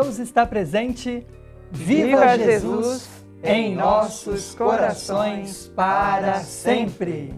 Deus está presente. Viva Jesus em nossos corações para sempre.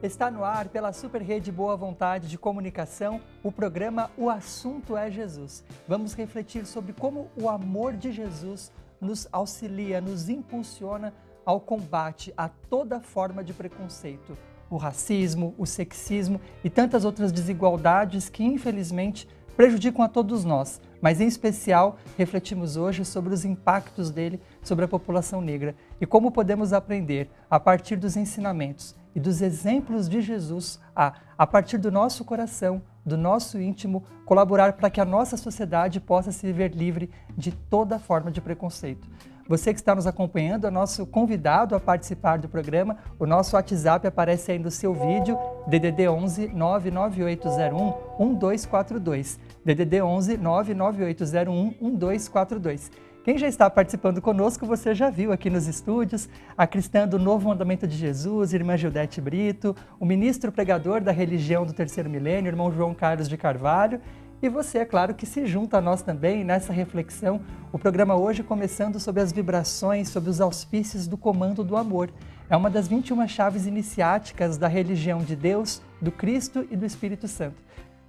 Está no ar pela Super Rede Boa Vontade de Comunicação o programa O Assunto é Jesus. Vamos refletir sobre como o amor de Jesus nos auxilia, nos impulsiona ao combate a toda forma de preconceito, o racismo, o sexismo e tantas outras desigualdades que infelizmente prejudicam a todos nós, mas em especial refletimos hoje sobre os impactos dele sobre a população negra e como podemos aprender a partir dos ensinamentos e dos exemplos de Jesus a partir do nosso coração, do nosso íntimo, colaborar para que a nossa sociedade possa se ver livre de toda forma de preconceito. Você que está nos acompanhando é nosso convidado a participar do programa. O nosso WhatsApp aparece aí no seu vídeo, DDD 11 99801 1242. DDD 11 99801 1242. Quem já está participando conosco, você já viu aqui nos estúdios, a cristã do Novo Mandamento de Jesus, irmã Gildete Brito, o ministro pregador da religião do terceiro milênio, irmão João Carlos de Carvalho, e você, é claro, que se junta a nós também nessa reflexão. O programa hoje começando sobre as vibrações, sobre os auspícios do comando do amor. É uma das 21 chaves iniciáticas da religião de Deus, do Cristo e do Espírito Santo.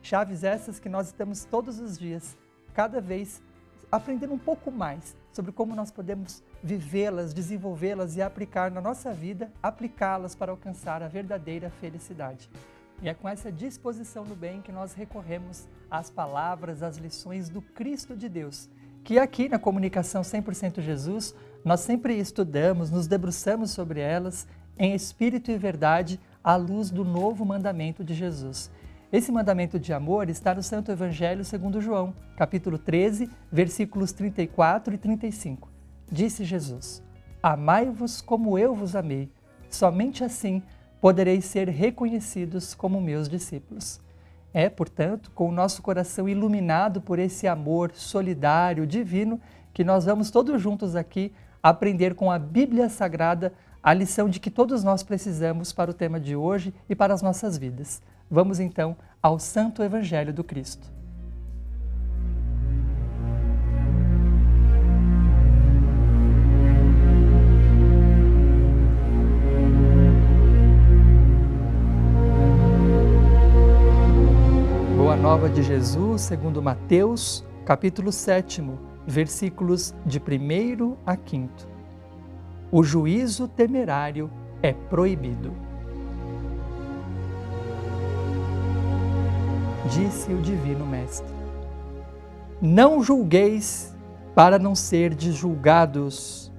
Chaves essas que nós estamos todos os dias, cada vez, aprendendo um pouco mais sobre como nós podemos vivê-las, desenvolvê-las e aplicar na nossa vida, aplicá-las para alcançar a verdadeira felicidade. E é com essa disposição no bem que nós recorremos às palavras, às lições do Cristo de Deus, que aqui na Comunicação 100% Jesus, nós sempre estudamos, nos debruçamos sobre elas em espírito e verdade, à luz do novo mandamento de Jesus. Esse mandamento de amor está no Santo Evangelho segundo João, capítulo 13, versículos 34 e 35. Disse Jesus: amai-vos como eu vos amei, somente assim podereis ser reconhecidos como meus discípulos. É, portanto, com o nosso coração iluminado por esse amor solidário, divino, que nós vamos todos juntos aqui aprender com a Bíblia Sagrada a lição de que todos nós precisamos para o tema de hoje e para as nossas vidas. Vamos então ao Santo Evangelho do Cristo. Boa Nova de Jesus, segundo Mateus, capítulo 7, versículos de 1º a 5º. O juízo temerário é proibido. Disse o Divino Mestre: não julgueis para não serdes julgados,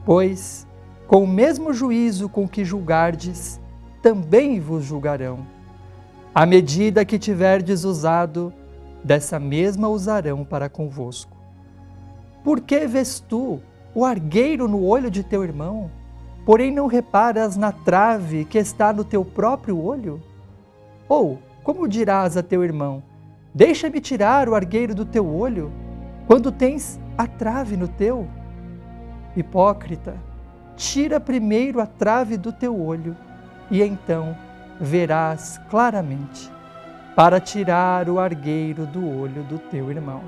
pois com o mesmo juízo com que julgardes, também vos julgarão. À medida que tiverdes usado, dessa mesma usarão para convosco. Por que vês tu o argueiro no olho de teu irmão, porém não reparas na trave que está no teu próprio olho? Ou, como dirás a teu irmão: deixa-me tirar o argueiro do teu olho, quando tens a trave no teu? Hipócrita, tira primeiro a trave do teu olho, e então verás claramente, para tirar o argueiro do olho do teu irmão.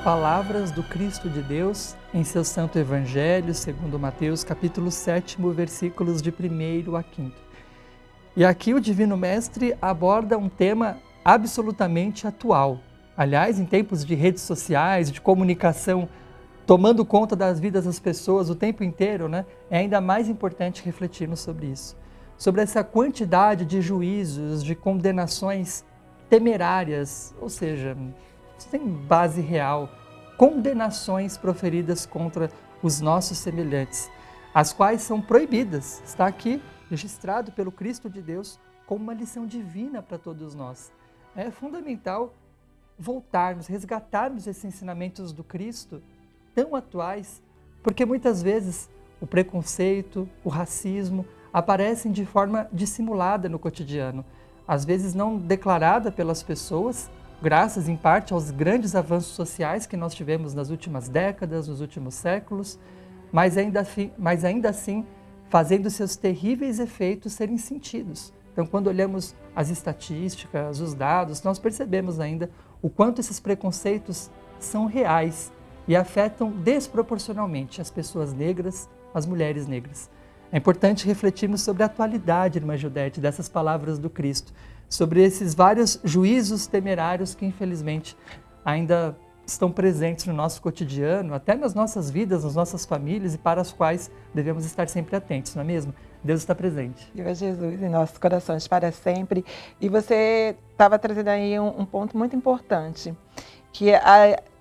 Palavras do Cristo de Deus em seu Santo Evangelho, segundo Mateus, capítulo 7, versículos de 1º a 5º. E aqui o Divino Mestre aborda um tema absolutamente atual. Aliás, em tempos de redes sociais, de comunicação, tomando conta das vidas das pessoas o tempo inteiro, né? É ainda mais importante refletirmos sobre isso. Sobre essa quantidade de juízos, de condenações temerárias, ou seja, sem base real, condenações proferidas contra os nossos semelhantes, as quais são proibidas. Está aqui registrado pelo Cristo de Deus como uma lição divina para todos nós. É fundamental voltarmos, resgatarmos esses ensinamentos do Cristo tão atuais, porque muitas vezes o preconceito, o racismo aparecem de forma dissimulada no cotidiano, às vezes não declarada pelas pessoas, graças em parte aos grandes avanços sociais que nós tivemos nas últimas décadas, nos últimos séculos, mas ainda assim fazendo seus terríveis efeitos serem sentidos. Então, quando olhamos as estatísticas, os dados, nós percebemos ainda o quanto esses preconceitos são reais e afetam desproporcionalmente as pessoas negras, as mulheres negras. É importante refletirmos sobre a atualidade, irmã Judete, dessas palavras do Cristo, sobre esses vários juízos temerários que, infelizmente, ainda estão presentes no nosso cotidiano, até nas nossas vidas, nas nossas famílias, e para as quais devemos estar sempre atentos, não é mesmo? Deus está presente. Viva Jesus em nossos corações para sempre. E você estava trazendo aí um ponto muito importante, que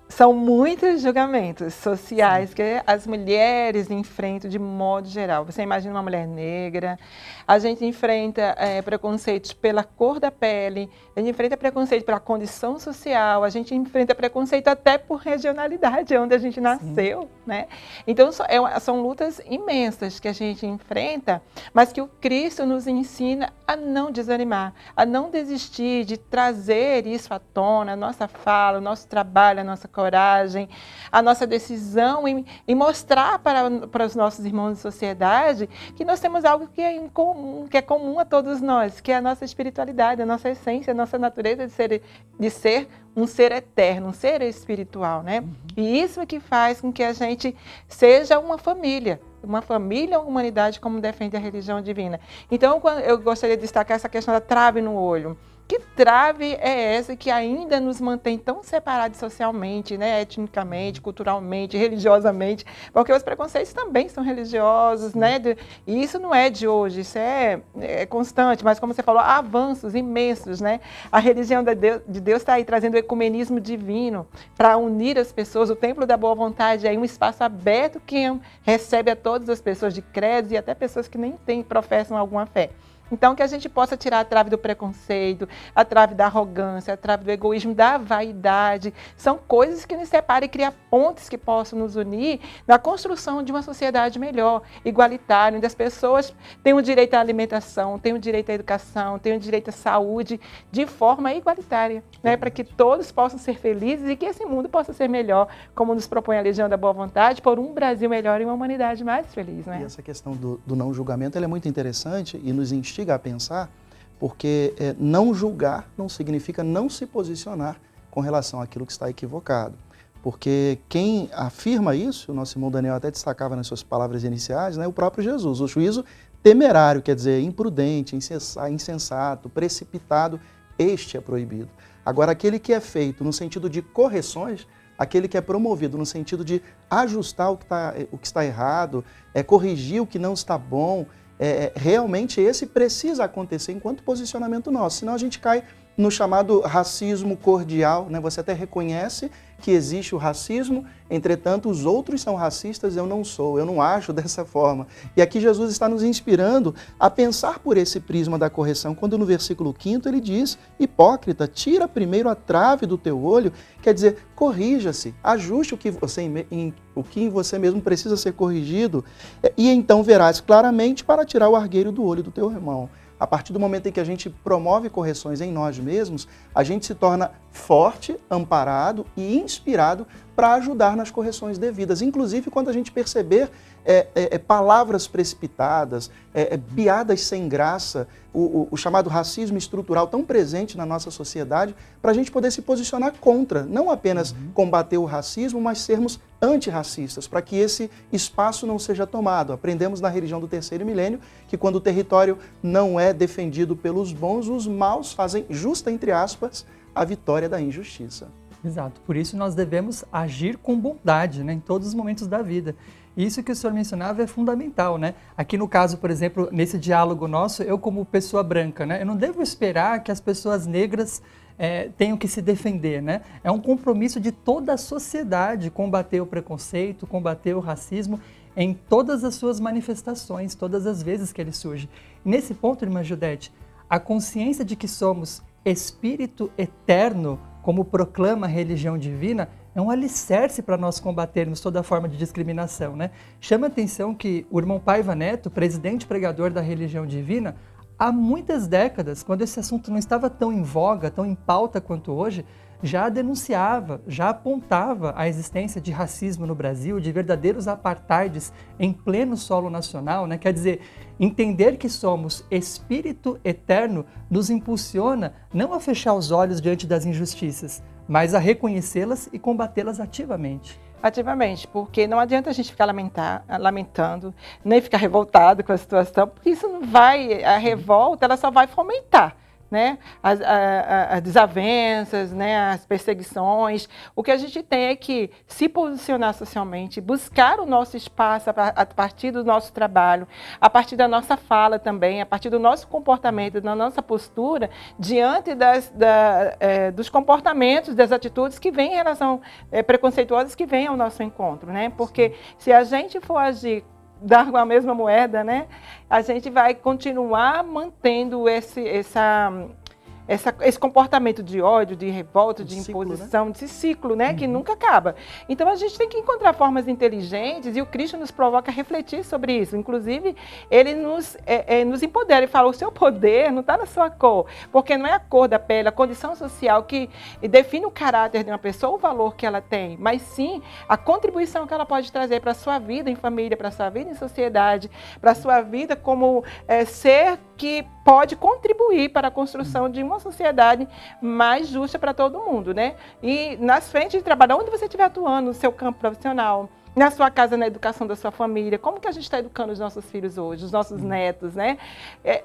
são muitos julgamentos sociais que as mulheres enfrentam de modo geral. Você imagina uma mulher negra, a gente enfrenta preconceitos pela cor da pele, a gente enfrenta preconceito pela condição social, a gente enfrenta preconceito até por regionalidade, onde a gente nasceu, né? Então, são lutas imensas que a gente enfrenta, mas que o Cristo nos ensina a não desanimar, a não desistir de trazer isso à tona, a nossa fala, o nosso trabalho, a nossa coragem, a nossa decisão em mostrar para os nossos irmãos de sociedade que nós temos algo que é incomum, que é comum a todos nós, que é a nossa espiritualidade, a nossa essência, a nossa natureza de ser um ser eterno, um ser espiritual, né? E isso é que faz com que a gente seja uma família, uma humanidade, como defende a religião divina. Então, eu gostaria de destacar essa questão da trave no olho. Que trave é essa que ainda nos mantém tão separados socialmente, né? Etnicamente, culturalmente, religiosamente? Porque os preconceitos também são religiosos, né? E isso não é de hoje, isso é constante, mas como você falou, há avanços imensos, né? A religião de Deus está aí trazendo o ecumenismo divino para unir as pessoas. O Templo da Boa Vontade é um espaço aberto que recebe a todas as pessoas de credos e até pessoas que nem professam alguma fé. Então, que a gente possa tirar a trave do preconceito, a trave da arrogância, a trave do egoísmo, da vaidade. São coisas que nos separam e criam pontes que possam nos unir na construção de uma sociedade melhor, igualitária, onde as pessoas têm o direito à alimentação, têm o direito à educação, têm o direito à saúde de forma igualitária, né? Para que todos possam ser felizes e que esse mundo possa ser melhor, como nos propõe a Legião da Boa Vontade, por um Brasil melhor e uma humanidade mais feliz, né? E essa questão do não julgamento ela é muito interessante e nos instiga a pensar, porque não julgar não significa não se posicionar com relação àquilo que está equivocado. Porque quem afirma isso, o nosso irmão Daniel até destacava nas suas palavras iniciais, né, o próprio Jesus. O juízo temerário, quer dizer, imprudente, insensato, precipitado, este é proibido. Agora, aquele que é feito no sentido de correções, aquele que é promovido no sentido de ajustar o que está errado, corrigir o que não está bom, realmente esse precisa acontecer enquanto posicionamento nosso, senão a gente cai no chamado racismo cordial, né? Você até reconhece que existe o racismo, entretanto os outros são racistas, eu não sou, eu não ajo dessa forma. E aqui Jesus está nos inspirando a pensar por esse prisma da correção, quando no versículo 5º ele diz: hipócrita, tira primeiro a trave do teu olho, quer dizer, corrija-se, ajuste o que em você mesmo precisa ser corrigido, e então verás claramente para tirar o argueiro do olho do teu irmão. A partir do momento em que a gente promove correções em nós mesmos, a gente se torna forte, amparado e inspirado para ajudar nas correções devidas. Inclusive, quando a gente perceber palavras precipitadas, piadas sem graça, o chamado racismo estrutural tão presente na nossa sociedade, para a gente poder se posicionar contra, não apenas combater o racismo, mas sermos antirracistas, para que esse espaço não seja tomado. Aprendemos na religião do terceiro milênio que quando o território não é defendido pelos bons, os maus fazem, justa entre aspas, a vitória da injustiça. Exato, por isso nós devemos agir com bondade, né, em todos os momentos da vida. Isso que o senhor mencionava é fundamental, né? Aqui no caso, por exemplo, nesse diálogo nosso, eu como pessoa branca, né, eu não devo esperar que as pessoas negras tenham que se defender, né? É um compromisso de toda a sociedade combater o preconceito, combater o racismo em todas as suas manifestações, todas as vezes que ele surge. E nesse ponto, irmã Judete, a consciência de que somos espírito eterno, como proclama a religião divina, é um alicerce para nós combatermos toda forma de discriminação, né? Chama a atenção que o irmão Paiva Neto, presidente pregador da religião divina, há muitas décadas, quando esse assunto não estava tão em voga, tão em pauta quanto hoje, já denunciava, já apontava a existência de racismo no Brasil, de verdadeiros apartheids em pleno solo nacional, né? Quer dizer, entender que somos espírito eterno nos impulsiona não a fechar os olhos diante das injustiças, mas a reconhecê-las e combatê-las ativamente. Ativamente, porque não adianta a gente ficar lamentando, nem ficar revoltado com a situação, porque isso não vai, a revolta ela só vai fomentar, né? As desavenças, né? As perseguições. O que a gente tem é que se posicionar socialmente, buscar o nosso espaço a partir do nosso trabalho, a partir da nossa fala também, a partir do nosso comportamento, da nossa postura, diante dos comportamentos, das atitudes que vêm em relação preconceituosas que vêm ao nosso encontro, né? Porque se a gente for agir dar com a mesma moeda, né? A gente vai continuar mantendo esse comportamento de ódio, de revolta, de imposição, né? Desse ciclo, né? Que nunca acaba. Então a gente tem que encontrar formas inteligentes e o Cristo nos provoca a refletir sobre isso. Inclusive, ele nos empodera e fala, o seu poder não está na sua cor, porque não é a cor da pele, a condição social que define o caráter de uma pessoa, o valor que ela tem, mas sim a contribuição que ela pode trazer para a sua vida em família, para a sua vida em sociedade, para a sua vida como ser que pode contribuir para a construção de uma sociedade mais justa para todo mundo, né? E nas frentes de trabalho, onde você estiver atuando, no seu campo profissional, na sua casa, na educação da sua família, como que a gente está educando os nossos filhos hoje, os nossos netos, né?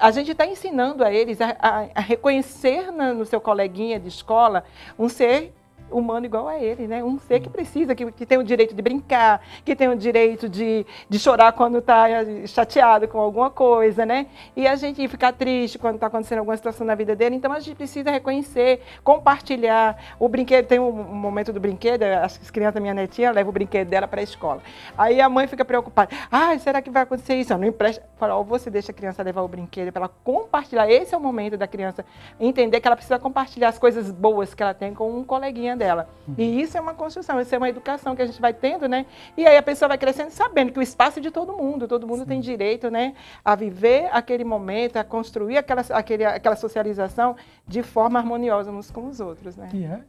A gente está ensinando a eles a reconhecer no seu coleguinha de escola um ser humano igual a ele, né? Um ser que precisa, que tem o direito de brincar, que tem o direito de chorar quando está chateado com alguma coisa, né? E a gente ficar triste quando está acontecendo alguma situação na vida dele. Então a gente precisa reconhecer, compartilhar. O brinquedo, tem um momento do brinquedo, as crianças, minha netinha, leva o brinquedo dela para a escola. Aí a mãe fica preocupada. Será que vai acontecer isso? Eu não empresta. Fala, você deixa a criança levar o brinquedo para ela compartilhar. Esse é o momento da criança entender que ela precisa compartilhar as coisas boas que ela tem com um coleguinha dela. E isso é uma construção, isso é uma educação que a gente vai tendo, né? E aí a pessoa vai crescendo sabendo que o espaço é de todo mundo tem direito, né, a viver aquele momento, a construir aquela socialização de forma harmoniosa uns com os outros, né? E é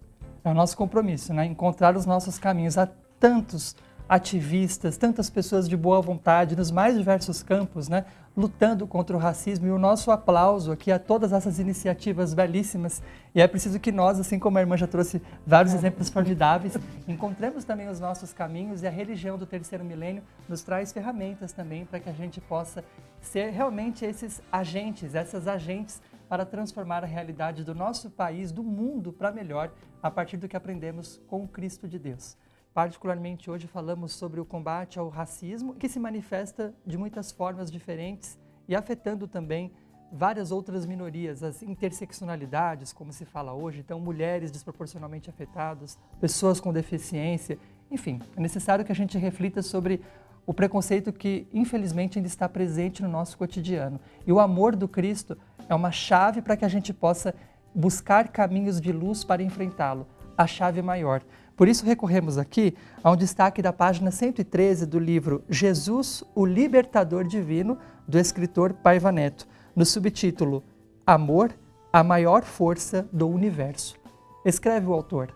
o nosso compromisso, né? Encontrar os nossos caminhos. Há tantos ativistas, tantas pessoas de boa vontade nos mais diversos campos, né, lutando contra o racismo, e o nosso aplauso aqui a todas essas iniciativas belíssimas. E é preciso que nós, assim como a irmã já trouxe vários exemplos formidáveis, encontremos também os nossos caminhos, e a religião do terceiro milênio nos traz ferramentas também para que a gente possa ser realmente esses agentes, essas agentes para transformar a realidade do nosso país, do mundo para melhor, a partir do que aprendemos com o Cristo de Deus. Particularmente hoje falamos sobre o combate ao racismo, que se manifesta de muitas formas diferentes e afetando também várias outras minorias, as interseccionalidades, como se fala hoje, então mulheres desproporcionalmente afetadas, pessoas com deficiência, enfim, é necessário que a gente reflita sobre o preconceito que infelizmente ainda está presente no nosso cotidiano. E o amor do Cristo é uma chave para que a gente possa buscar caminhos de luz para enfrentá-lo, a chave maior. Por isso recorremos aqui a um destaque da página 113 do livro Jesus, o Libertador Divino, do escritor Paiva Neto, no subtítulo Amor, a maior força do universo. Escreve o autor: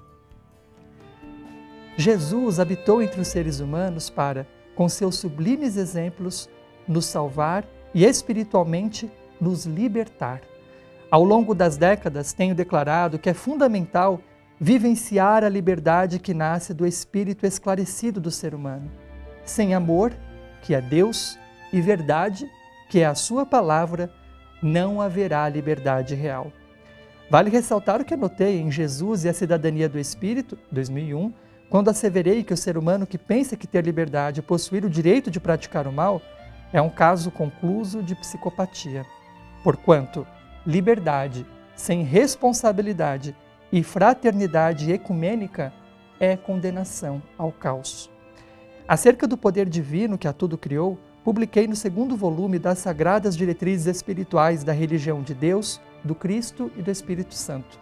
Jesus habitou entre os seres humanos para, com seus sublimes exemplos, nos salvar e espiritualmente nos libertar. Ao longo das décadas tenho declarado que é fundamental vivenciar a liberdade que nasce do espírito esclarecido do ser humano. Sem amor, que é Deus, e verdade, que é a sua palavra, não haverá liberdade real. Vale ressaltar o que anotei em Jesus e a Cidadania do Espírito, 2001, quando asseverei que o ser humano que pensa que ter liberdade e possuir o direito de praticar o mal é um caso concluso de psicopatia. Porquanto, liberdade sem responsabilidade e fraternidade ecumênica é condenação ao caos. Acerca do poder divino que a tudo criou, publiquei no 2º volume das Sagradas Diretrizes Espirituais da Religião de Deus, do Cristo e do Espírito Santo.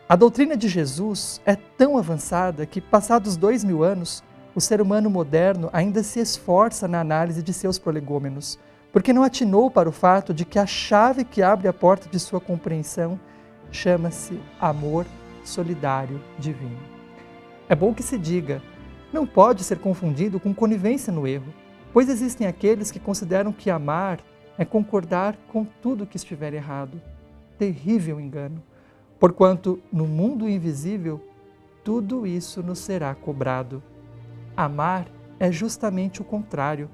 A doutrina de Jesus é tão avançada que, passados 2000 anos, o ser humano moderno ainda se esforça na análise de seus prolegômenos, porque não atinou para o fato de que a chave que abre a porta de sua compreensão chama-se amor solidário divino. É bom que se diga, não pode ser confundido com conivência no erro, pois existem aqueles que consideram que amar é concordar com tudo que estiver errado. Terrível engano, porquanto no mundo invisível tudo isso nos será cobrado. Amar é justamente o contrário,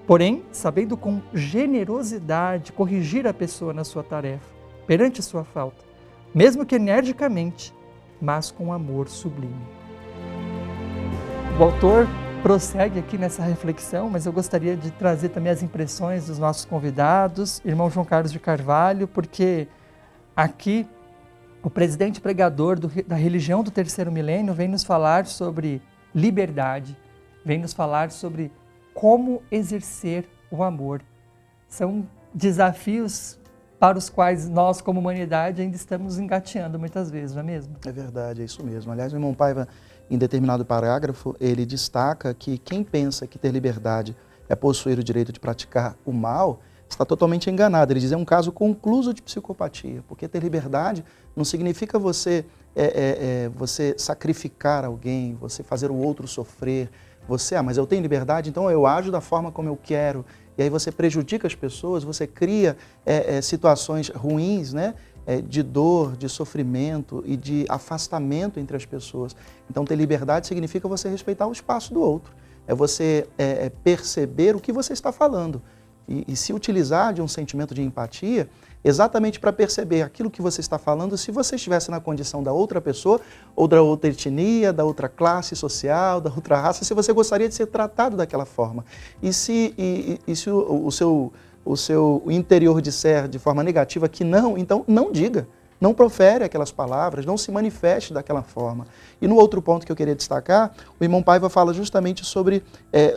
porém, sabendo com generosidade corrigir a pessoa na sua tarefa, perante sua falta, mesmo que energicamente, mas com amor sublime. O autor prossegue aqui nessa reflexão, mas eu gostaria de trazer também as impressões dos nossos convidados, irmão João Carlos de Carvalho, porque aqui o presidente pregador da religião do terceiro milênio vem nos falar sobre liberdade, vem nos falar sobre como exercer o amor. São desafios para os quais nós, como humanidade, ainda estamos engateando muitas vezes, não é mesmo? É verdade, é isso mesmo. Aliás, o irmão Paiva, em determinado parágrafo, ele destaca que quem pensa que ter liberdade é possuir o direito de praticar o mal, está totalmente enganado. Ele diz, é um caso concluso de psicopatia, porque ter liberdade não significa você sacrificar alguém, você fazer o outro sofrer, mas eu tenho liberdade, então eu ajo da forma como eu quero, e aí você prejudica as pessoas, você cria situações ruins, né? De dor, de sofrimento e de afastamento entre as pessoas. Então, ter liberdade significa você respeitar o espaço do outro. É você perceber o que você está falando e se utilizar de um sentimento de empatia exatamente para perceber aquilo que você está falando, se você estivesse na condição da outra pessoa, ou da outra etnia, da outra classe social, da outra raça, se você gostaria de ser tratado daquela forma. E se o seu interior disser de forma negativa que não, então não diga, não profere aquelas palavras, não se manifeste daquela forma. E no outro ponto que eu queria destacar, o irmão Paiva fala justamente sobre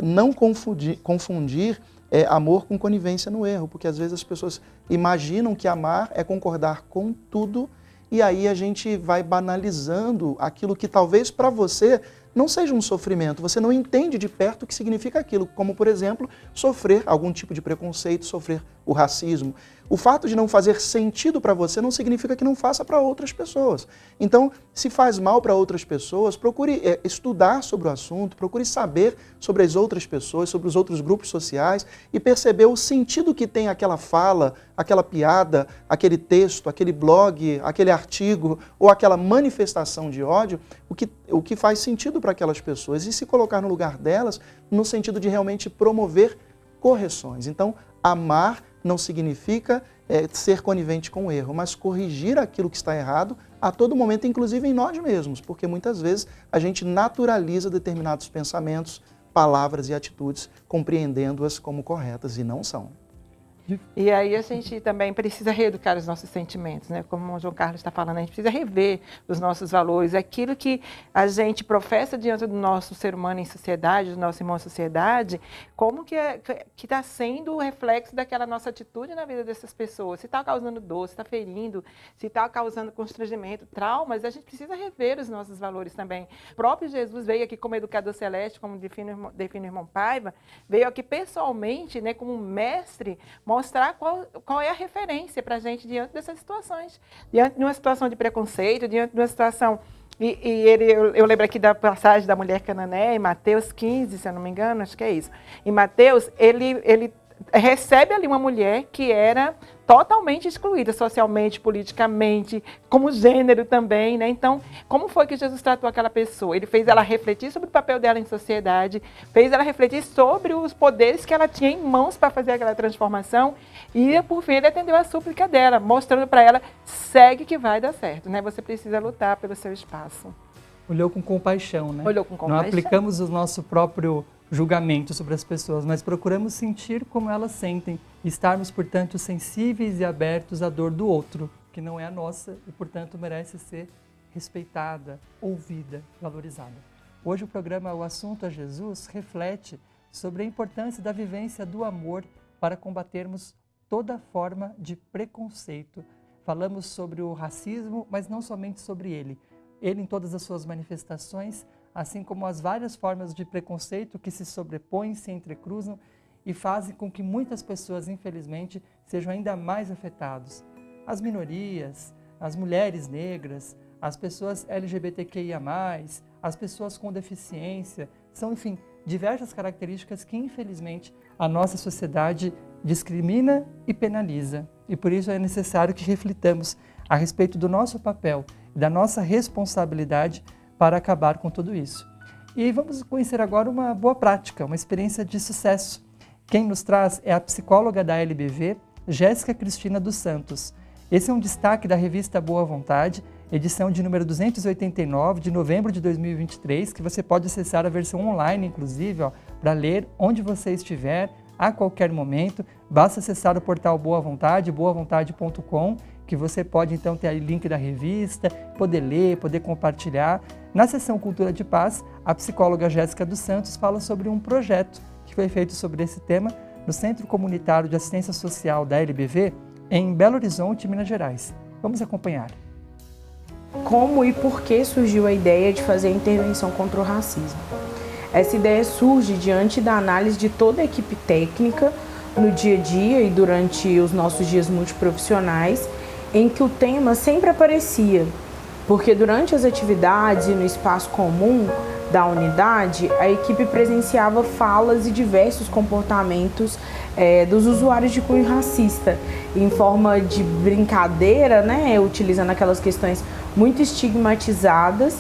não confundir amor com conivência no erro, porque às vezes as pessoas imaginam que amar é concordar com tudo e aí a gente vai banalizando aquilo que talvez para você não seja um sofrimento, você não entende de perto o que significa aquilo, como, por exemplo, sofrer algum tipo de preconceito, sofrer o racismo. O fato de não fazer sentido para você não significa que não faça para outras pessoas. Então, se faz mal para outras pessoas, procure estudar sobre o assunto, procure saber sobre as outras pessoas, sobre os outros grupos sociais e perceber o sentido que tem aquela fala, aquela piada, aquele texto, aquele blog, aquele artigo ou aquela manifestação de ódio, o que faz sentido para aquelas pessoas e se colocar no lugar delas no sentido de realmente promover correções. Então, amar não significa ser conivente com o erro, mas corrigir aquilo que está errado a todo momento, inclusive em nós mesmos, porque muitas vezes a gente naturaliza determinados pensamentos, palavras e atitudes, compreendendo-as como corretas e não são. E aí a gente também precisa reeducar os nossos sentimentos, né? Como o João Carlos está falando, a gente precisa rever os nossos valores, aquilo que a gente professa diante do nosso ser humano em sociedade, do nosso irmão em sociedade, como que está sendo o reflexo daquela nossa atitude na vida dessas pessoas. Se está causando dor, se está ferindo, se está causando constrangimento, traumas, a gente precisa rever os nossos valores também. O próprio Jesus veio aqui como educador celeste, como define o irmão Paiva, veio aqui pessoalmente, né, como mestre, mostrar qual é a referência para a gente diante dessas situações. Diante de uma situação de preconceito, diante de uma situação... eu lembro aqui da passagem da mulher cananeia, em Mateus 15, se eu não me engano, acho que é isso. Em Mateus, ele recebe ali uma mulher que era totalmente excluída socialmente, politicamente, como gênero também, né? Então, como foi que Jesus tratou aquela pessoa? Ele fez ela refletir sobre o papel dela em sociedade, fez ela refletir sobre os poderes que ela tinha em mãos para fazer aquela transformação e, por fim, ele atendeu a súplica dela, mostrando para ela, segue que vai dar certo, né? Você precisa lutar pelo seu espaço. Olhou com compaixão, né? Olhou com compaixão. Não aplicamos o nosso próprio julgamento sobre as pessoas, mas procuramos sentir como elas sentem e estarmos, portanto, sensíveis e abertos à dor do outro, que não é a nossa e, portanto, merece ser respeitada, ouvida, valorizada. Hoje o programa O Assunto é Jesus reflete sobre a importância da vivência do amor para combatermos toda forma de preconceito. Falamos sobre o racismo, mas não somente sobre ele em todas as suas manifestações, assim como as várias formas de preconceito que se sobrepõem, se entrecruzam e fazem com que muitas pessoas, infelizmente, sejam ainda mais afetadas. As minorias, as mulheres negras, as pessoas LGBTQIA+, as pessoas com deficiência, são, enfim, diversas características que, infelizmente, a nossa sociedade discrimina e penaliza. E por isso é necessário que reflitamos a respeito do nosso papel e da nossa responsabilidade para acabar com tudo isso. E vamos conhecer agora uma boa prática, uma experiência de sucesso. Quem nos traz é a psicóloga da LBV, Jéssica Cristina dos Santos. Esse é um destaque da revista Boa Vontade, edição de número 289, de novembro de 2023, que você pode acessar a versão online, inclusive, para ler onde você estiver, a qualquer momento. Basta acessar o portal Boa Vontade, boavontade.com, que você pode então ter aí o link da revista, poder ler, poder compartilhar. Na seção Cultura de Paz, a psicóloga Jéssica dos Santos fala sobre um projeto que foi feito sobre esse tema no Centro Comunitário de Assistência Social da LBV, em Belo Horizonte, Minas Gerais. Vamos acompanhar. Como e por que surgiu a ideia de fazer a intervenção contra o racismo? Essa ideia surge diante da análise de toda a equipe técnica no dia a dia e durante os nossos dias multiprofissionais, em que o tema sempre aparecia, porque durante as atividades e no espaço comum da unidade, a equipe presenciava falas e diversos comportamentos dos usuários de cunho racista, em forma de brincadeira, né, utilizando aquelas questões muito estigmatizadas,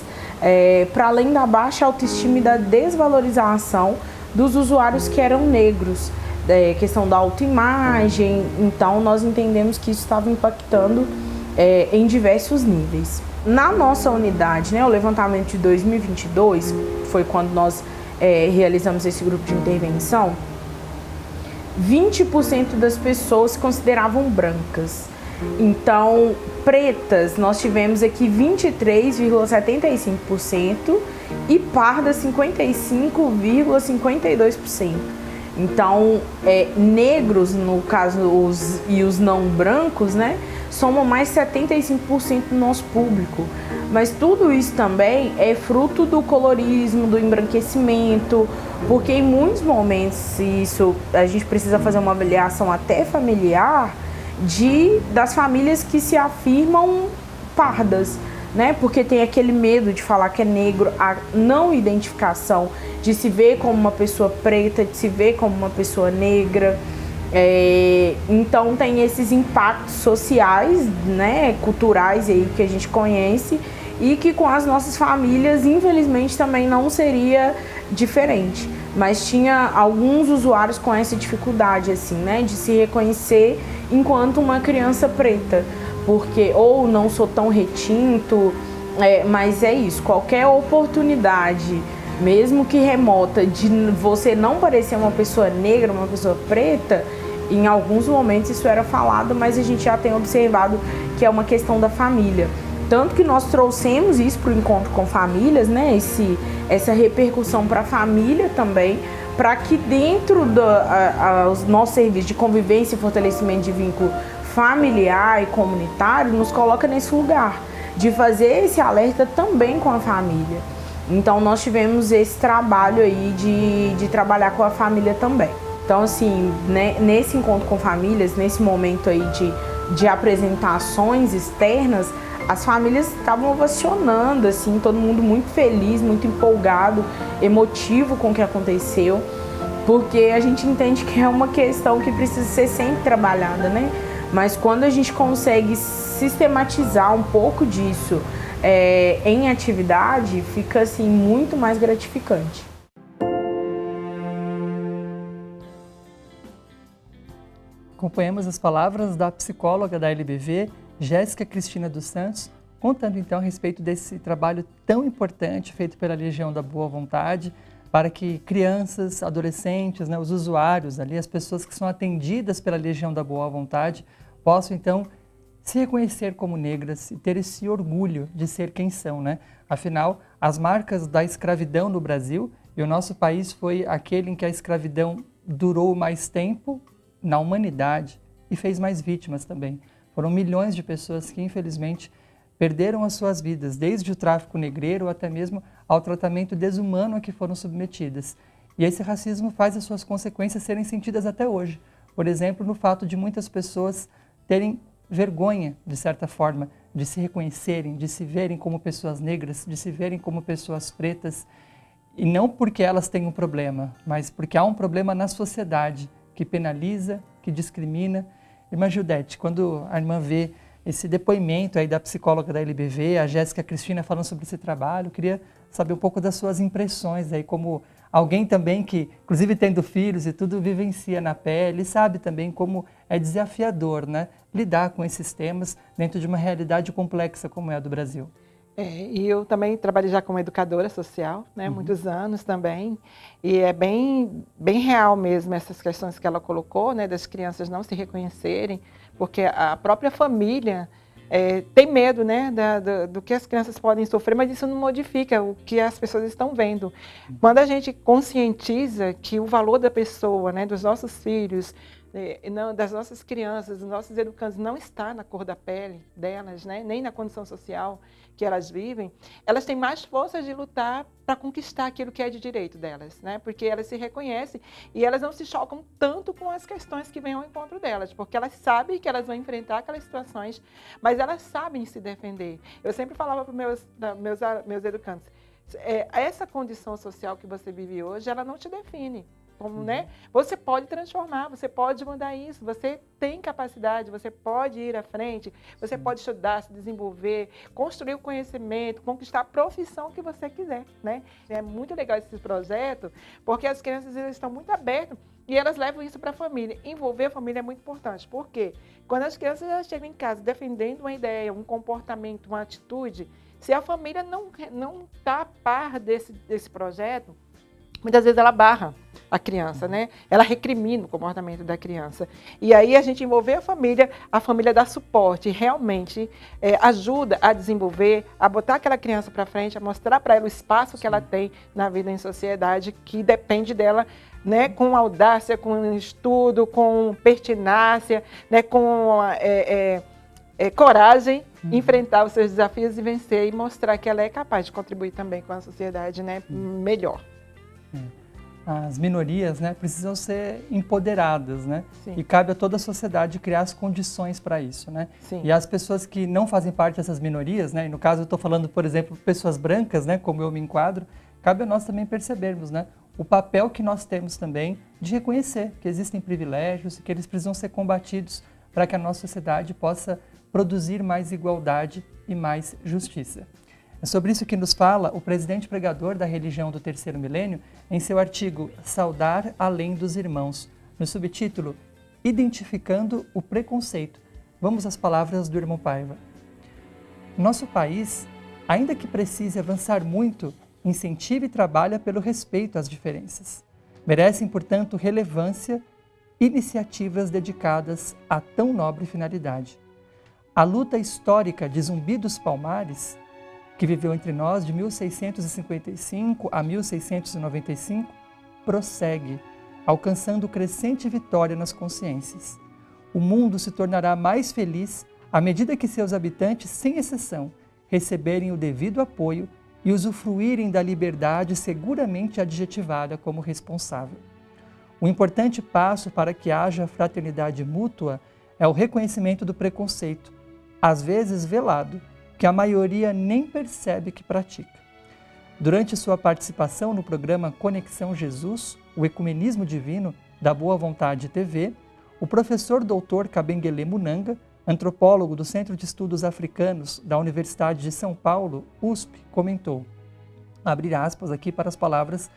para além da baixa autoestima e da desvalorização dos usuários que eram negros, questão da autoimagem. Então nós entendemos que isso estava impactando em diversos níveis. Na nossa unidade, né, o levantamento de 2022, foi quando nós realizamos esse grupo de intervenção, 20% das pessoas se consideravam brancas. Então, pretas, nós tivemos aqui 23,75% e pardas 55,52%. Então, negros, no caso, os não brancos, né, somam mais 75% do nosso público. Mas tudo isso também é fruto do colorismo, do embranquecimento, porque em muitos momentos a gente precisa fazer uma avaliação até familiar das famílias que se afirmam pardas, né? Porque tem aquele medo de falar que é negro, a não identificação, de se ver como uma pessoa preta, de se ver como uma pessoa negra. Então tem esses impactos sociais, né, culturais aí que a gente conhece e que com as nossas famílias, infelizmente, também não seria diferente. Mas tinha alguns usuários com essa dificuldade, assim, né, de se reconhecer enquanto uma criança preta, porque ou não sou tão retinto, mas é isso, qualquer oportunidade, mesmo que remota, de você não parecer uma pessoa negra, uma pessoa preta, em alguns momentos isso era falado, mas a gente já tem observado que é uma questão da família. Tanto que nós trouxemos isso para o encontro com famílias, né? Essa repercussão para a família também, para que dentro do nosso serviço de convivência e fortalecimento de vínculo familiar e comunitário, nos coloca nesse lugar, de fazer esse alerta também com a família. Então nós tivemos esse trabalho aí de trabalhar com a família também. Então assim, né, nesse encontro com famílias, nesse momento aí de apresentações externas, as famílias estavam ovacionando, assim, todo mundo muito feliz, muito empolgado, emotivo com o que aconteceu, porque a gente entende que é uma questão que precisa ser sempre trabalhada, né? Mas quando a gente consegue sistematizar um pouco disso em atividade, fica assim muito mais gratificante. Acompanhamos as palavras da psicóloga da LBV, Jéssica Cristina dos Santos, contando então a respeito desse trabalho tão importante feito pela Legião da Boa Vontade, para que crianças, adolescentes, né, os usuários ali, as pessoas que são atendidas pela Legião da Boa Vontade, possam então se reconhecer como negras e ter esse orgulho de ser quem são, né? Afinal, as marcas da escravidão no Brasil, e o nosso país foi aquele em que a escravidão durou mais tempo na humanidade e fez mais vítimas também. Foram milhões de pessoas que, infelizmente, perderam as suas vidas, desde o tráfico negreiro até mesmo ao tratamento desumano a que foram submetidas. E esse racismo faz as suas consequências serem sentidas até hoje. Por exemplo, no fato de muitas pessoas terem vergonha, de certa forma, de se reconhecerem, de se verem como pessoas negras, de se verem como pessoas pretas, e não porque elas têm um problema, mas porque há um problema na sociedade que penaliza, que discrimina. Irmã Gildete, quando a irmã vê esse depoimento aí da psicóloga da LBV, a Jéssica Cristina, falando sobre esse trabalho, eu queria saber um pouco das suas impressões aí, como alguém também que, inclusive tendo filhos e tudo, vivencia na pele, sabe também como é desafiador, né, lidar com esses temas dentro de uma realidade complexa como é a do Brasil. E eu também trabalhei já como educadora social, né, muitos anos também, e é bem real mesmo essas questões que ela colocou, né, das crianças não se reconhecerem, porque a própria família tem medo, né, do que as crianças podem sofrer, mas isso não modifica o que as pessoas estão vendo. Quando a gente conscientiza que o valor da pessoa, né, dos nossos filhos, das nossas crianças, dos nossos educandos, não está na cor da pele delas, né, nem na condição social que elas vivem, elas têm mais força de lutar para conquistar aquilo que é de direito delas, né? Porque elas se reconhecem e elas não se chocam tanto com as questões que vêm ao encontro delas, porque elas sabem que elas vão enfrentar aquelas situações, mas elas sabem se defender. Eu sempre falava para meus educandos, essa condição social que você vive hoje, ela não te define. Né? Você pode transformar, você pode mudar isso, você tem capacidade, você pode ir à frente, você pode estudar, se desenvolver, construir o conhecimento, conquistar a profissão que você quiser, né? É muito legal esse projeto, porque as crianças estão muito abertas e elas levam isso para a família. Envolver a família é muito importante, porque quando as crianças já chegam em casa defendendo uma ideia, um comportamento, uma atitude, se a família não está a par desse projeto, muitas vezes ela barra a criança, né? Ela recrimina o comportamento da criança. E aí a gente envolver a família dá suporte, realmente ajuda a desenvolver, a botar aquela criança para frente, a mostrar para ela o espaço que ela tem na vida em sociedade, que depende dela, né? Com audácia, com estudo, com pertinácia, né? Com coragem, enfrentar os seus desafios e vencer e mostrar que ela é capaz de contribuir também com a sociedade, né? Melhor. As minorias, né, precisam ser empoderadas, né? Sim. E cabe a toda a sociedade criar as condições para isso, né? Sim. E as pessoas que não fazem parte dessas minorias, né, e no caso eu estou falando, por exemplo, pessoas brancas, né, como eu me enquadro, cabe a nós também percebermos, né, o papel que nós temos também de reconhecer que existem privilégios e que eles precisam ser combatidos para que a nossa sociedade possa produzir mais igualdade e mais justiça. É sobre isso que nos fala o presidente pregador da religião do Terceiro Milênio em seu artigo Saudar Além dos Irmãos, no subtítulo Identificando o Preconceito. Vamos às palavras do irmão Paiva. Nosso país, ainda que precise avançar muito, incentiva e trabalha pelo respeito às diferenças. Merecem, portanto, relevância iniciativas dedicadas a tão nobre finalidade. A luta histórica de Zumbi dos Palmares, que viveu entre nós de 1655 a 1695, prossegue, alcançando crescente vitória nas consciências. O mundo se tornará mais feliz à medida que seus habitantes, sem exceção, receberem o devido apoio e usufruírem da liberdade seguramente adjetivada como responsável. Um importante passo para que haja fraternidade mútua é o reconhecimento do preconceito, às vezes velado, que a maioria nem percebe que pratica. Durante sua participação no programa Conexão Jesus, o Ecumenismo Divino, da Boa Vontade TV, o professor Dr. Kabengele Munanga, antropólogo do Centro de Estudos Africanos da Universidade de São Paulo, USP, comentou, abre aspas aqui para as palavras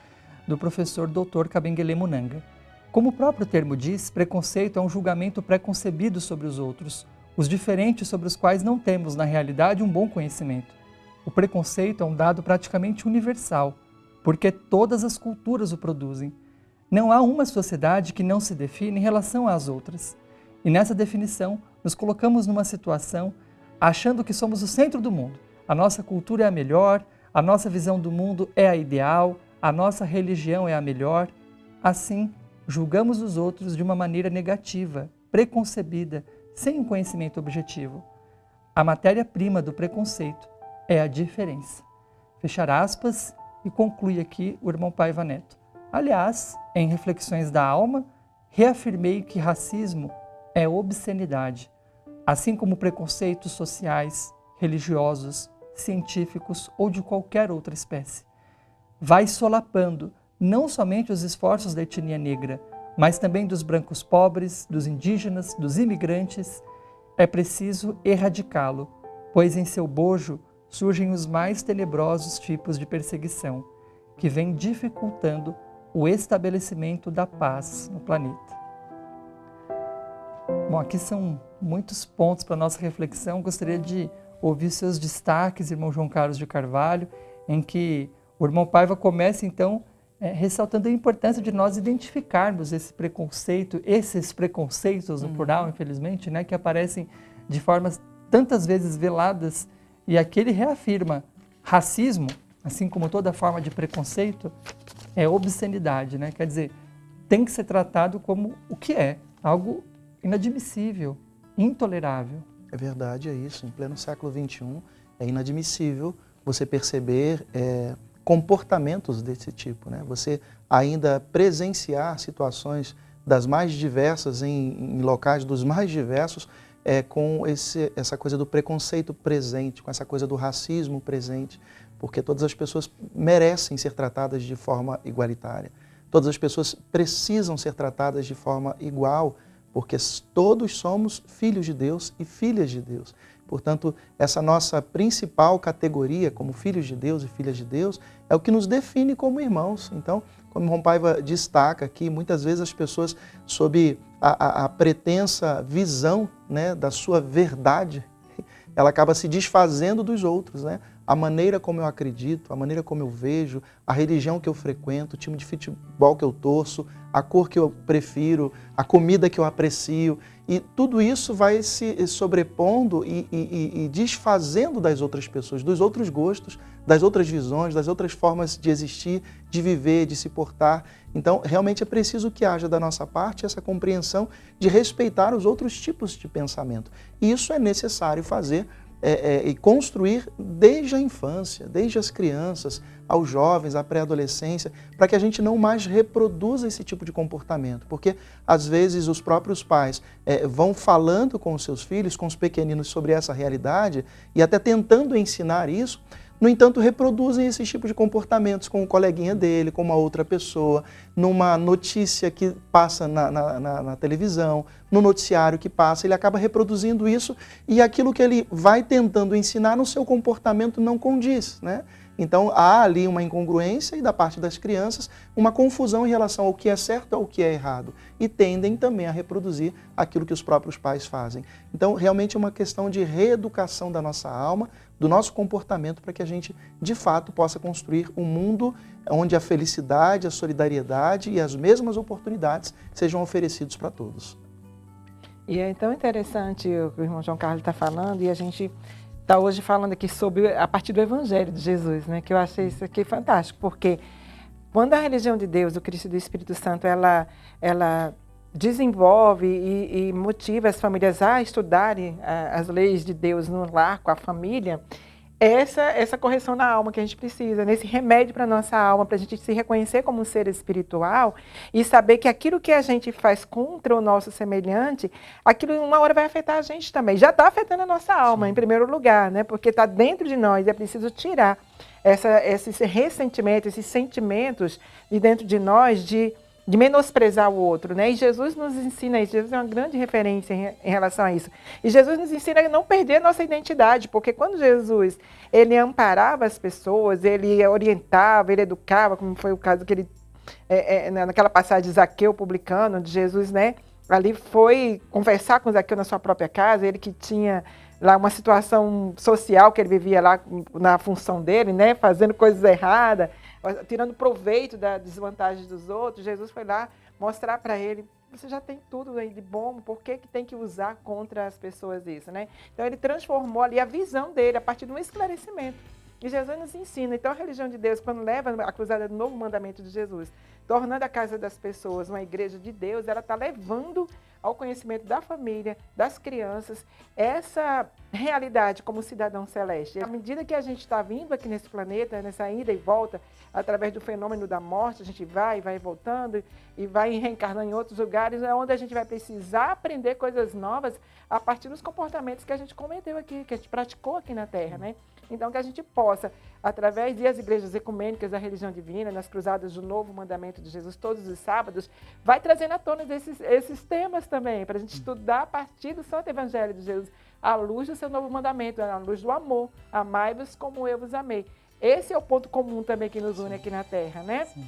do professor Dr. Kabengele Munanga. Como o próprio termo diz, preconceito é um julgamento preconcebido sobre os outros, os diferentes sobre os quais não temos, na realidade, um bom conhecimento. O preconceito é um dado praticamente universal, porque todas as culturas o produzem. Não há uma sociedade que não se define em relação às outras. E nessa definição, nos colocamos numa situação achando que somos o centro do mundo. A nossa cultura é a melhor, a nossa visão do mundo é a ideal, a nossa religião é a melhor. Assim, julgamos os outros de uma maneira negativa, preconcebida, sem um conhecimento objetivo. A matéria-prima do preconceito é a diferença. Fechar aspas e conclui aqui o irmão Paiva Neto. Aliás, em Reflexões da Alma, reafirmei que racismo é obscenidade, assim como preconceitos sociais religiosos, científicos ou de qualquer outra espécie. Vai solapando não somente os esforços da etnia negra, mas também dos brancos pobres, dos indígenas, dos imigrantes. É preciso erradicá-lo, pois em seu bojo surgem os mais tenebrosos tipos de perseguição, que vêm dificultando o estabelecimento da paz no planeta. Bom, aqui são muitos pontos para a nossa reflexão. Gostaria de ouvir seus destaques, irmão João Carlos de Carvalho, em que o irmão Paiva começa, então, ressaltando a importância de nós identificarmos esses preconceitos, no plural, infelizmente, né, que aparecem de formas tantas vezes veladas, e aqui ele reafirma: racismo, assim como toda forma de preconceito, é obscenidade, né? Quer dizer, tem que ser tratado como o que é, algo inadmissível, intolerável. É verdade, é isso. Em pleno século XXI, é inadmissível você perceber comportamentos desse tipo, né? Você ainda presenciar situações das mais diversas, em locais dos mais diversos, com essa coisa do preconceito presente, com essa coisa do racismo presente, porque todas as pessoas merecem ser tratadas de forma igualitária. Todas as pessoas precisam ser tratadas de forma igual, porque todos somos filhos de Deus e filhas de Deus. Portanto, essa nossa principal categoria como filhos de Deus e filhas de Deus é o que nos define como irmãos. Então, como o irmão Paiva destaca aqui, muitas vezes as pessoas, sob a pretensa visão, né, da sua verdade, ela acaba se desfazendo dos outros, né? A maneira como eu acredito, a maneira como eu vejo, a religião que eu frequento, o time de futebol que eu torço, a cor que eu prefiro, a comida que eu aprecio. E tudo isso vai se sobrepondo e desfazendo das outras pessoas, dos outros gostos, das outras visões, das outras formas de existir, de viver, de se portar. Então, realmente é preciso que haja da nossa parte essa compreensão de respeitar os outros tipos de pensamento. E isso é necessário fazer e construir desde a infância, desde as crianças, aos jovens, à pré-adolescência, para que a gente não mais reproduza esse tipo de comportamento. Porque, às vezes, os próprios pais vão falando com os seus filhos, com os pequeninos, sobre essa realidade e até tentando ensinar isso. No entanto, reproduzem esse tipo de comportamentos com o coleguinha dele, com uma outra pessoa, numa notícia que passa na televisão, no noticiário que passa, ele acaba reproduzindo isso e aquilo que ele vai tentando ensinar no seu comportamento não condiz, né? Então, há ali uma incongruência e da parte das crianças uma confusão em relação ao que é certo e ao que é errado e tendem também a reproduzir aquilo que os próprios pais fazem. Então, realmente é uma questão de reeducação da nossa alma, do nosso comportamento, para que a gente, de fato, possa construir um mundo onde a felicidade, a solidariedade e as mesmas oportunidades sejam oferecidos para todos. E é tão interessante o que o irmão João Carlos está falando, e a gente está hoje falando aqui sobre a partir do Evangelho de Jesus, né? Que eu achei isso aqui fantástico, porque quando a religião de Deus, o Cristo e do Espírito Santo, ela desenvolve e motiva as famílias a estudarem as leis de Deus no lar, com a família, essa correção na alma que a gente precisa, nesse remédio para a nossa alma, para a gente se reconhecer como um ser espiritual e saber que aquilo que a gente faz contra o nosso semelhante, aquilo uma hora vai afetar a gente também. Já está afetando a nossa alma, em primeiro lugar, né? Porque está dentro de nós e é preciso tirar esses ressentimentos, esses sentimentos de dentro de nós de menosprezar o outro, né? E Jesus nos ensina isso, Jesus é uma grande referência em relação a isso. E Jesus nos ensina a não perder a nossa identidade, porque quando Jesus, ele amparava as pessoas, ele orientava, ele educava, como foi o caso que ele, naquela passagem de Zaqueu publicano, onde Jesus, né, ali foi conversar com Zaqueu na sua própria casa, ele que tinha lá uma situação social que ele vivia lá na função dele, né, fazendo coisas erradas, tirando proveito da desvantagem dos outros. Jesus foi lá mostrar para ele: você já tem tudo aí de bom, por que tem que usar contra as pessoas isso, né? Então ele transformou ali a visão dele a partir de um esclarecimento. E Jesus nos ensina. Então a religião de Deus, quando leva a cruzada do novo mandamento de Jesus, tornando a casa das pessoas uma igreja de Deus, ela está levando ao conhecimento da família, das crianças, essa realidade como cidadão celeste. À medida que a gente está vindo aqui nesse planeta, nessa ida e volta, através do fenômeno da morte, a gente vai voltando e vai reencarnando em outros lugares, é onde a gente vai precisar aprender coisas novas a partir dos comportamentos que a gente cometeu aqui, que a gente praticou aqui na Terra, né? Então, que a gente possa, através das igrejas ecumênicas da religião divina, nas cruzadas do novo mandamento de Jesus, todos os sábados, vai trazendo à tona esses temas também, para a gente estudar a partir do Santo Evangelho de Jesus, à luz do seu novo mandamento, à luz do amor. Amai-vos como eu vos amei. Esse é o ponto comum também que nos une aqui na Terra, né? Sim.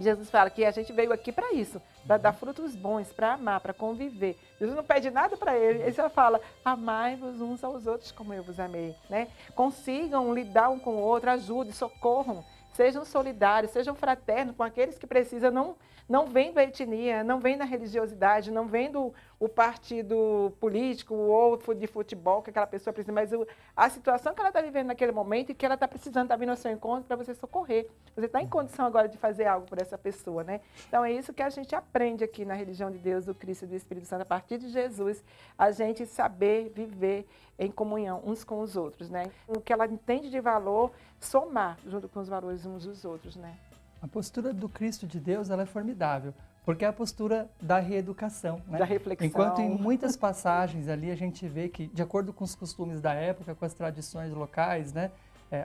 Jesus fala que a gente veio aqui para isso, para dar frutos bons, para amar, para conviver. Jesus não pede nada para ele só fala, amai-vos uns aos outros como eu vos amei, né? Consigam lidar um com o outro, ajudem, socorram, sejam solidários, sejam fraternos com aqueles que precisam, não vem da etnia, não vem da religiosidade, não vem do partido político ou de futebol que aquela pessoa precisa, mas a situação que ela está vivendo naquele momento e que ela está precisando, está vindo ao seu encontro para você socorrer. Você está em condição agora de fazer algo por essa pessoa, né? Então é isso que a gente aprende aqui na religião de Deus, do Cristo e do Espírito Santo, a partir de Jesus, a gente saber viver em comunhão uns com os outros, né? O que ela entende de valor, somar junto com os valores uns dos outros, né? A postura do Cristo de Deus, ela é formidável, porque é a postura da reeducação, né? Da reflexão. Enquanto em muitas passagens ali a gente vê que, de acordo com os costumes da época, com as tradições locais, né?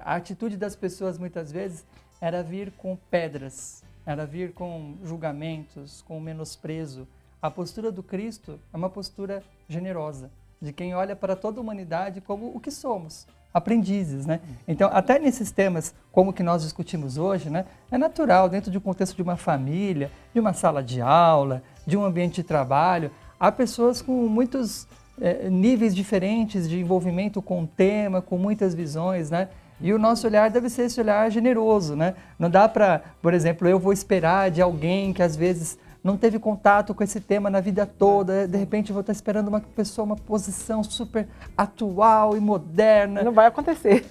A atitude das pessoas muitas vezes era vir com pedras, era vir com julgamentos, com menosprezo. A postura do Cristo é uma postura generosa, de quem olha para toda a humanidade como o que somos. Aprendizes, né? Então, até nesses temas, como que nós discutimos hoje, né? É natural, dentro do contexto de uma família, de uma sala de aula, de um ambiente de trabalho, há pessoas com muitos níveis diferentes de envolvimento com o tema, com muitas visões, né? E o nosso olhar deve ser esse olhar generoso, né? Não dá para, por exemplo, eu vou esperar de alguém que às vezes não teve contato com esse tema na vida toda, de repente eu vou estar esperando uma pessoa, uma posição super atual e moderna. Não vai acontecer.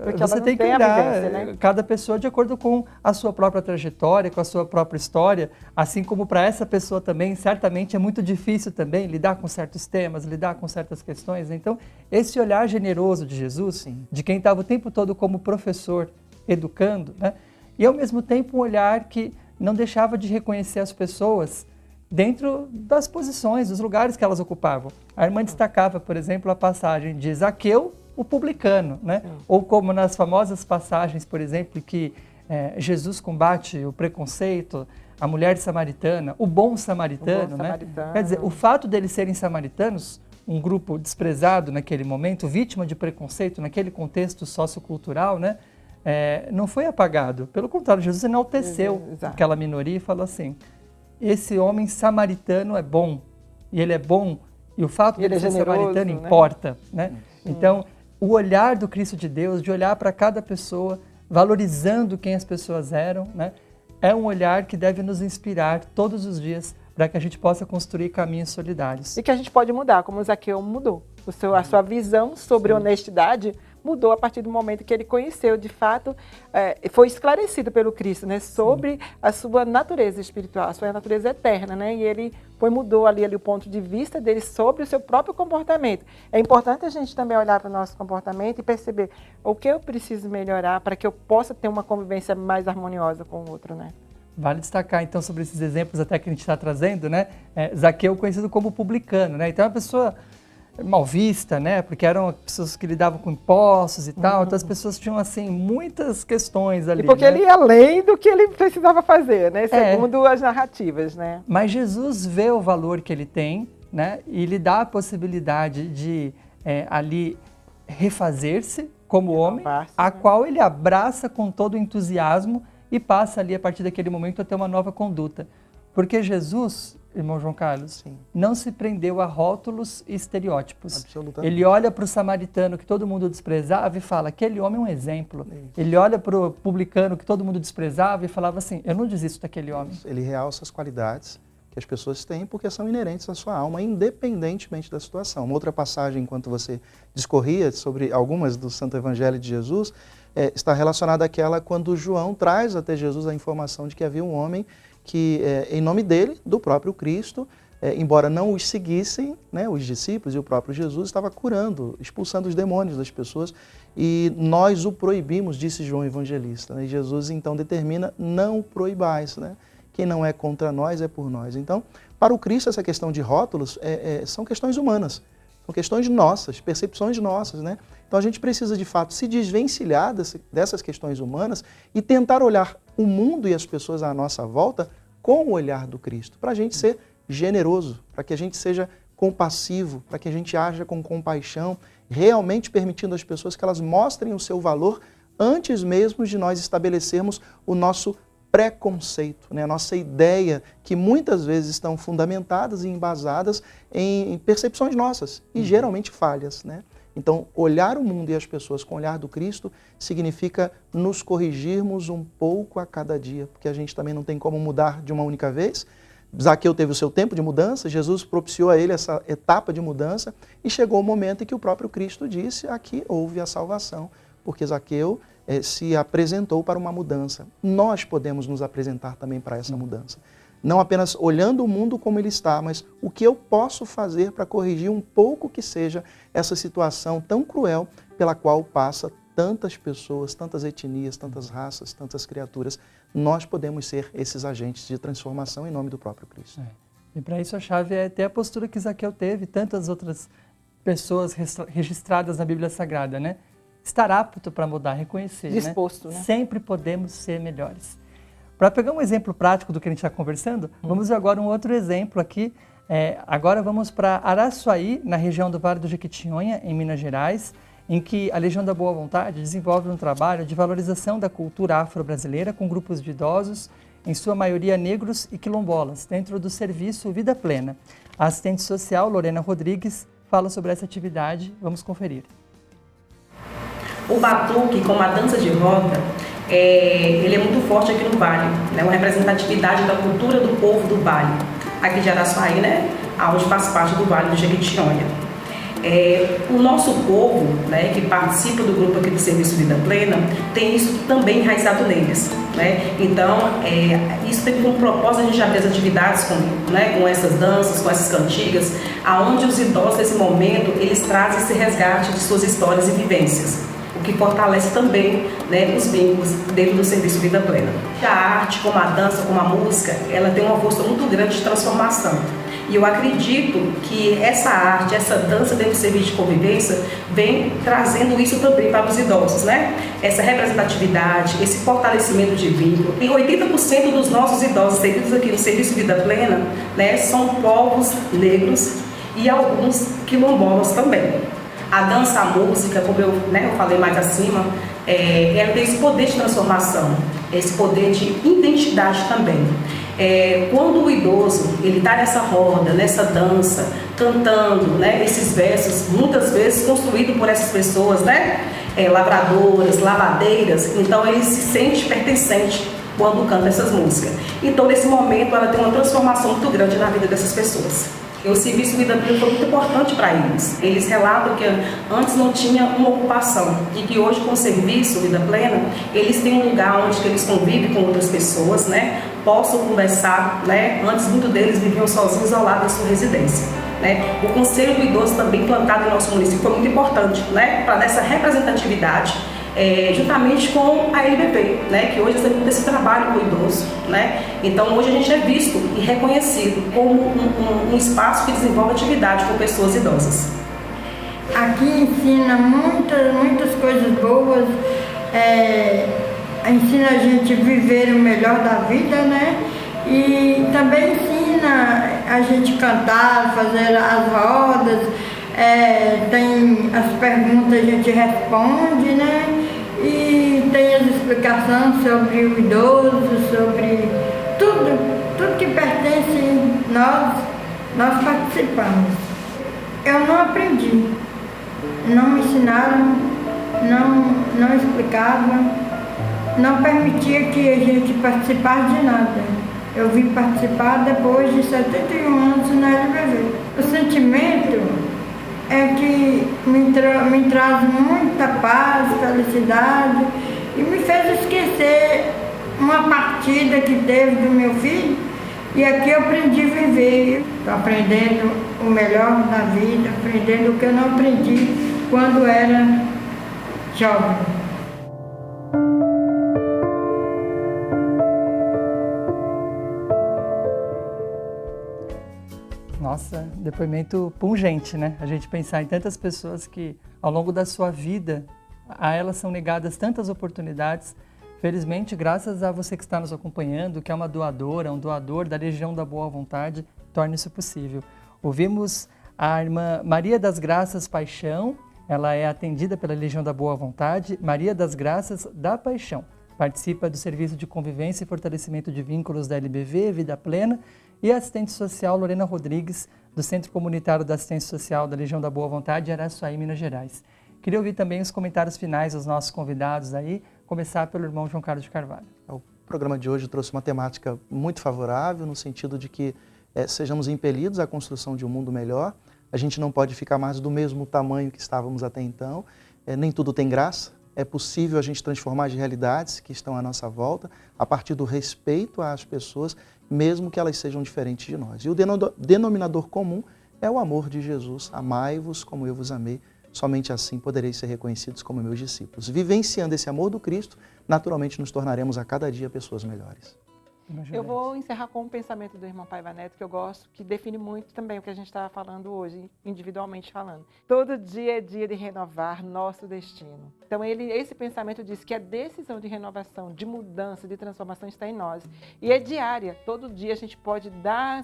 Porque você tem que olhar vivência, né? cada pessoa de acordo com a sua própria trajetória, com a sua própria história, assim como para essa pessoa também, certamente é muito difícil também lidar com certos temas, lidar com certas questões. Então, esse olhar generoso de Jesus, sim, de quem estava o tempo todo como professor, educando, né? E ao mesmo tempo um olhar que não deixava de reconhecer as pessoas dentro das posições, dos lugares que elas ocupavam. A irmã destacava, por exemplo, a passagem de Zaqueu, o publicano, né? Ou como nas famosas passagens, por exemplo, que Jesus combate o preconceito, a mulher samaritana, o bom samaritano, né? Quer dizer, o fato deles serem samaritanos, um grupo desprezado naquele momento, vítima de preconceito naquele contexto sociocultural, né? Não foi apagado. Pelo contrário, Jesus enalteceu aquela minoria e falou assim, esse homem samaritano é bom, e ele é bom, e o fato de ele ser samaritano importa, né? Então, o olhar do Cristo de Deus, de olhar para cada pessoa, valorizando quem as pessoas eram, né? É um olhar que deve nos inspirar todos os dias para que a gente possa construir caminhos solidários. E que a gente pode mudar, como o Zaqueu mudou. A sua visão sobre honestidade mudou a partir do momento que ele conheceu, de fato, foi esclarecido pelo Cristo, né, sobre a sua natureza espiritual, a sua natureza eterna, né, e ele mudou ali o ponto de vista dele sobre o seu próprio comportamento. É importante a gente também olhar para o nosso comportamento e perceber o que eu preciso melhorar para que eu possa ter uma convivência mais harmoniosa com o outro, né. Vale destacar, então, sobre esses exemplos até que a gente está trazendo, né, Zaqueu conhecido como publicano, né, então é uma pessoa mal vista, né? Porque eram pessoas que lidavam com impostos e tal, então as pessoas tinham, assim, muitas questões ali. E porque ele ia além do que ele precisava fazer, né? Segundo as narrativas, né? Mas Jesus vê o valor que ele tem, né? E lhe dá a possibilidade de ali refazer-se como homem, a qual ele abraça com todo o entusiasmo e passa ali, a partir daquele momento, a ter uma nova conduta. Porque Jesus, irmão João Carlos, não se prendeu a rótulos e estereótipos. Ele olha para o samaritano que todo mundo desprezava e fala, aquele homem é um exemplo. Ele olha para o publicano que todo mundo desprezava e falava assim, eu não desisto daquele homem. Ele realça as qualidades que as pessoas têm porque são inerentes à sua alma, independentemente da situação. Uma outra passagem, enquanto você discorria sobre algumas do Santo Evangelho de Jesus, está relacionada àquela quando João traz até Jesus a informação de que havia um homem que, em nome dele, do próprio Cristo, embora não os seguissem, né, os discípulos e o próprio Jesus estava curando, expulsando os demônios das pessoas, e nós o proibimos, disse João Evangelista. Né? E Jesus então determina: não proibais, né? Quem não é contra nós é por nós. Então, para o Cristo, essa questão de rótulos são questões humanas, são questões nossas, percepções nossas, né? Então a gente precisa de fato se desvencilhar dessas questões humanas e tentar olhar o mundo e as pessoas à nossa volta com o olhar do Cristo, para a gente ser generoso, para que a gente seja compassivo, para que a gente haja com compaixão, realmente permitindo às pessoas que elas mostrem o seu valor antes mesmo de nós estabelecermos o nosso preconceito, né? A nossa ideia, que muitas vezes estão fundamentadas e embasadas em percepções nossas e geralmente falhas, né? Então, olhar o mundo e as pessoas com o olhar do Cristo significa nos corrigirmos um pouco a cada dia, porque a gente também não tem como mudar de uma única vez. Zaqueu teve o seu tempo de mudança, Jesus propiciou a ele essa etapa de mudança e chegou o momento em que o próprio Cristo disse: aqui houve a salvação, porque Zaqueu se apresentou para uma mudança. Nós podemos nos apresentar também para essa mudança. Não apenas olhando o mundo como ele está, mas o que eu posso fazer para corrigir um pouco que seja essa situação tão cruel pela qual passa tantas pessoas, tantas etnias, tantas raças, tantas criaturas. Nós podemos ser esses agentes de transformação em nome do próprio Cristo. E para isso a chave é ter a postura que Zaqueu teve, tantas outras pessoas registradas na Bíblia Sagrada, né? Estar apto para mudar, reconhecer, disposto, né? Sempre podemos ser melhores. Para pegar um exemplo prático do que a gente está conversando, vamos ver agora um outro exemplo aqui. Agora vamos para Araçuaí, na região do Vale do Jequitinhonha, em Minas Gerais, em que a Legião da Boa Vontade desenvolve um trabalho de valorização da cultura afro-brasileira com grupos de idosos, em sua maioria negros e quilombolas, dentro do serviço Vida Plena. A assistente social, Lorena Rodrigues, fala sobre essa atividade. Vamos conferir. O batuque, como a dança de roda, ele é muito forte aqui no Vale, né? Uma representatividade da cultura do povo do Vale, aqui de Araçuaí, né? Onde faz parte do Vale do Jequitinhonha. O nosso povo, né, que participa do grupo aqui do Serviço Vida Plena, tem isso também enraizado neles, né? Então, isso tem como propósito a gente abrir as atividades com essas danças, com essas cantigas, aonde os idosos, nesse momento, eles trazem esse resgate de suas histórias e vivências, o que fortalece também, né, os vínculos dentro do Serviço Vida Plena. A arte, como a dança, como a música, ela tem uma força muito grande de transformação. E eu acredito que essa arte, essa dança dentro do serviço de convivência vem trazendo isso também para os idosos, né? Essa representatividade, esse fortalecimento de vínculo. E 80% dos nossos idosos servidos aqui no Serviço Vida Plena, né, são povos negros e alguns quilombolas também. A dança, a música, como eu falei mais acima, ela tem esse poder de transformação, esse poder de identidade também. Quando o idoso ele está nessa roda, nessa dança, cantando, né, esses versos, muitas vezes construídos por essas pessoas, né, lavradoras, lavadeiras, então ele se sente pertencente quando canta essas músicas. Então, nesse momento, ela tem uma transformação muito grande na vida dessas pessoas. O Serviço Vida Plena foi muito importante para eles. Eles relatam que antes não tinha uma ocupação e que hoje, com o Serviço Vida Plena, eles têm um lugar onde eles convivem com outras pessoas, né? Possam conversar, né? Antes, muitos deles viviam sozinhos, isolados em sua residência, né? O Conselho do Idoso, também implantado em nosso município, foi muito importante, né? Para essa representatividade, juntamente com a LBP, né, que hoje está fazendo esse trabalho com o idoso, né? Então hoje a gente é visto e reconhecido como um espaço que desenvolve atividade com pessoas idosas. Aqui ensina muitas coisas boas, ensina a gente a viver o melhor da vida, né? E também ensina a gente cantar, fazer as rodas. Tem as perguntas, a gente responde, né? E tem as explicações sobre o idoso, sobre tudo que pertence nós participamos. Eu não aprendi, não me ensinaram, não explicavam, não permitia que a gente participasse de nada. Eu vim participar depois de 71 anos na LBV. O sentimento é que me traz muita paz, felicidade e me fez esquecer uma partida que teve do meu filho, E aqui eu aprendi a viver, estou aprendendo o melhor da vida, aprendendo o que eu não aprendi quando era jovem. Nossa, depoimento pungente, né? A gente pensar em tantas pessoas que, ao longo da sua vida, a elas são negadas tantas oportunidades. Felizmente, graças a você que está nos acompanhando, que é uma doadora, um doador da Legião da Boa Vontade, torna isso possível. Ouvimos a irmã Maria das Graças Paixão, ela é atendida pela Legião da Boa Vontade, Maria das Graças da Paixão. Participa do Serviço de Convivência e Fortalecimento de Vínculos da LBV, Vida Plena, e a assistente social Lorena Rodrigues, do Centro Comunitário da Assistência Social da Legião da Boa Vontade, Araçuaí, Minas Gerais. Queria ouvir também os comentários finais dos nossos convidados aí, começar pelo irmão João Carlos de Carvalho. O programa de hoje trouxe uma temática muito favorável, no sentido de que sejamos impelidos à construção de um mundo melhor. A gente não pode ficar mais do mesmo tamanho que estávamos até então. Nem tudo tem graça. É possível a gente transformar as realidades que estão à nossa volta a partir do respeito às pessoas, mesmo que elas sejam diferentes de nós. E o denominador comum é o amor de Jesus. Amai-vos como eu vos amei. Somente assim podereis ser reconhecidos como meus discípulos. Vivenciando esse amor do Cristo, naturalmente nos tornaremos a cada dia pessoas melhores. Eu vou encerrar com um pensamento do irmão Paiva Neto, que eu gosto, que define muito também o que a gente está falando hoje, individualmente falando. Todo dia é dia de renovar nosso destino. Então, esse pensamento diz que a decisão de renovação, de mudança, de transformação está em nós. E é diária. Todo dia a gente pode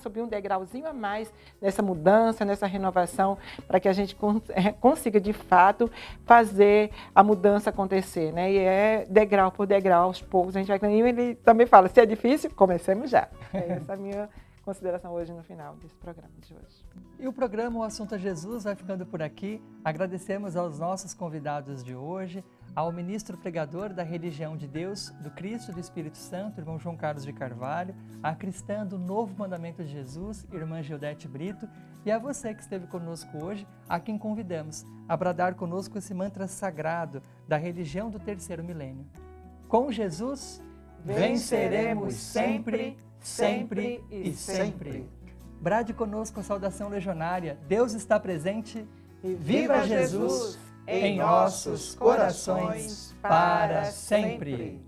subir um degrauzinho a mais nessa mudança, nessa renovação, para que a gente consiga, de fato, fazer a mudança acontecer, né? E é degrau por degrau, aos poucos a gente vai... E ele também fala, se é difícil, comecemos já. Essa é a minha consideração hoje no final desse programa de hoje. E o programa O Assunto é Jesus vai ficando por aqui. Agradecemos aos nossos convidados de hoje, ao ministro pregador da Religião de Deus, do Cristo e do Espírito Santo, irmão João Carlos de Carvalho, à cristã do Novo Mandamento de Jesus, irmã Gildete Brito, e a você que esteve conosco hoje, a quem convidamos a bradar conosco esse mantra sagrado da religião do terceiro milênio. Com Jesus, venceremos sempre, sempre e sempre. Brade conosco a saudação legionária. Deus está presente. Viva Jesus em nossos corações para sempre.